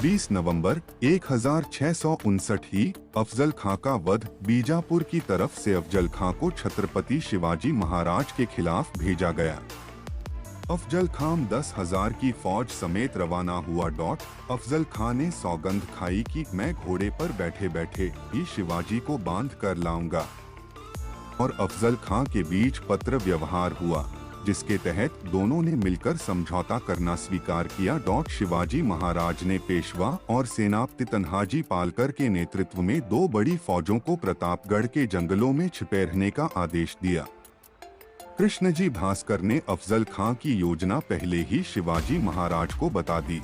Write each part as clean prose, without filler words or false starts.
20 नवंबर 1659 ही अफजल खां का वध बीजापुर की तरफ से अफजल खां को छत्रपति शिवाजी महाराज के खिलाफ भेजा गया। अफजल खां 10,000 की फौज समेत रवाना हुआ। अफजल खां ने सौगंध खाई कि मैं घोड़े पर बैठे बैठे ही शिवाजी को बांध कर लाऊंगा, और अफजल खां के बीच पत्र व्यवहार हुआ, जिसके तहत दोनों ने मिलकर समझौता करना स्वीकार किया। शिवाजी महाराज ने पेशवा और सेनापति तन्हाजी पालकर के नेतृत्व में 2 बड़ी फौजों को प्रतापगढ़ के जंगलों में छिपे रहने का आदेश दिया। कृष्णजी भास्कर ने अफजल खां की योजना पहले ही शिवाजी महाराज को बता दी।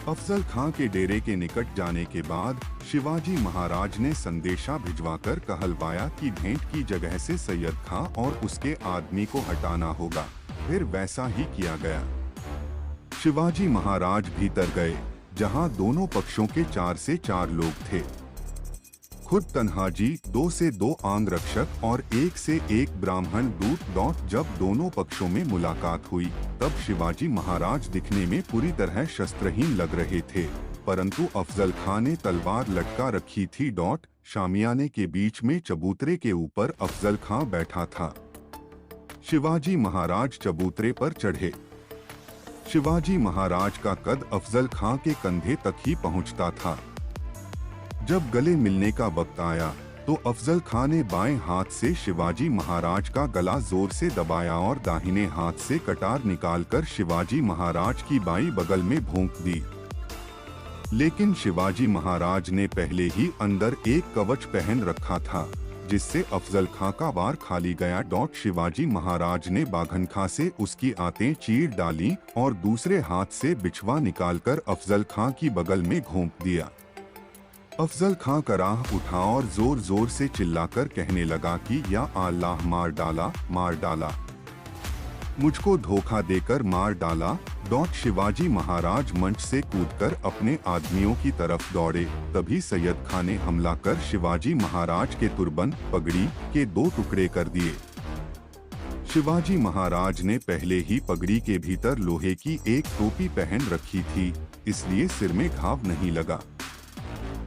अफजल खां के डेरे के निकट जाने के बाद शिवाजी महाराज ने संदेशा भिजवाकर कहलवाया कि भेंट की जगह से सैयद खां और उसके आदमी को हटाना होगा। फिर वैसा ही किया गया। शिवाजी महाराज भीतर गए, जहां दोनों पक्षों के 4 से 4 लोग थे। खुद तन्हाजी, 2 से 2 आंगरक्षक और 1 से 1 ब्राह्मण दूत। जब दोनों पक्षों में मुलाकात हुई, तब शिवाजी महाराज दिखने में पूरी तरह शस्त्रहीन लग रहे थे, परंतु अफजल खां ने तलवार लटका रखी थी। शामियाने के बीच में चबूतरे के ऊपर अफजल खां बैठा था। शिवाजी महाराज चबूतरे पर चढ़े। शिवाजी महाराज का कद अफजल खां के कंधे तक ही पहुंचता था। जब गले मिलने का वक्त आया, तो अफजल खां ने बाएं हाथ से शिवाजी महाराज का गला जोर से दबाया और दाहिने हाथ से कटार निकालकर शिवाजी महाराज की बाईं बगल में भोंक दी। लेकिन शिवाजी महाराज ने पहले ही अंदर एक कवच पहन रखा था, जिससे अफजल खां का वार खाली गया। शिवाजी महाराज ने बाघनखा से उसकी आंतें चीर डाली और दूसरे हाथ से बिछवा निकालकर अफजल खां की बगल में घोंप दिया। अफजल खां कराह उठा और जोर जोर से चिल्लाकर कहने लगा कि या अल्लाह, मार डाला, मार डाला, मुझको धोखा देकर मार डाला। शिवाजी महाराज मंच से कूदकर अपने आदमियों की तरफ दौड़े। तभी सैयद खां ने हमला कर शिवाजी महाराज के तुरबन, पगड़ी के 2 टुकड़े कर दिए। शिवाजी महाराज ने पहले ही पगड़ी के भीतर लोहे की एक टोपी पहन रखी थी, इसलिए सिर में घाव नहीं लगा।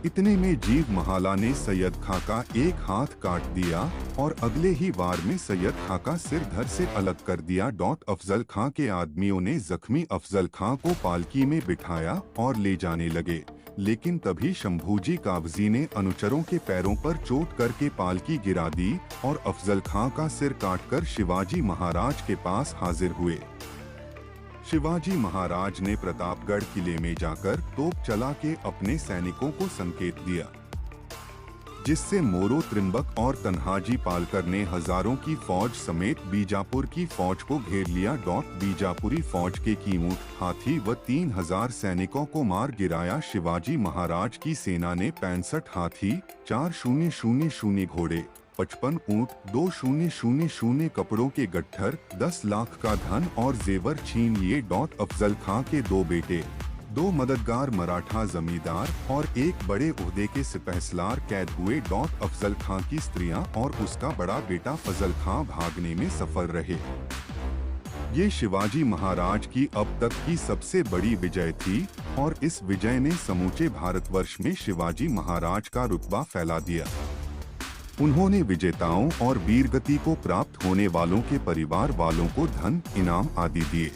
इतने में जीव महाला ने सैयद खां का एक हाथ काट दिया और अगले ही वार में सैयद खां का सिर धड़ से अलग कर दिया। अफजल खां के आदमियों ने जख्मी अफजल खां को पालकी में बिठाया और ले जाने लगे, लेकिन तभी शंभूजी कावजी ने अनुचरों के पैरों पर चोट करके पालकी गिरा दी और अफजल खां का सिर काटकर शिवाजी महाराज के पास हाजिर हुए। शिवाजी महाराज ने प्रतापगढ़ किले में जाकर तोप चला के अपने सैनिकों को संकेत दिया, जिससे मोरो त्रिंबक और तन्हाजी पालकर ने हजारों की फौज समेत बीजापुर की फौज को घेर लिया। बीजापुरी फौज के कीमूट, हाथी व 3,000 सैनिकों को मार गिराया। शिवाजी महाराज की सेना ने 65 हाथी, 4000 घोड़े, 55 ऊंट, 2000 कपड़ों के गट्ठर, 10 लाख का धन और जेवर छीन लिए। अफजल खां के 2 बेटे, 2 मददगार मराठा जमींदार और एक बड़े ओहदे के सिपहसालार कैद हुए। अफजल खां की स्त्रियां और उसका बड़ा बेटा फजल खां भागने में सफल रहे। ये शिवाजी महाराज की अब तक की सबसे बड़ी विजय थी और इस विजय ने समूचे भारतवर्ष में शिवाजी महाराज का रुतबा फैला दिया। उन्होंने विजेताओं और वीरगति को प्राप्त होने वालों के परिवार वालों को धन, इनाम आदि दिए।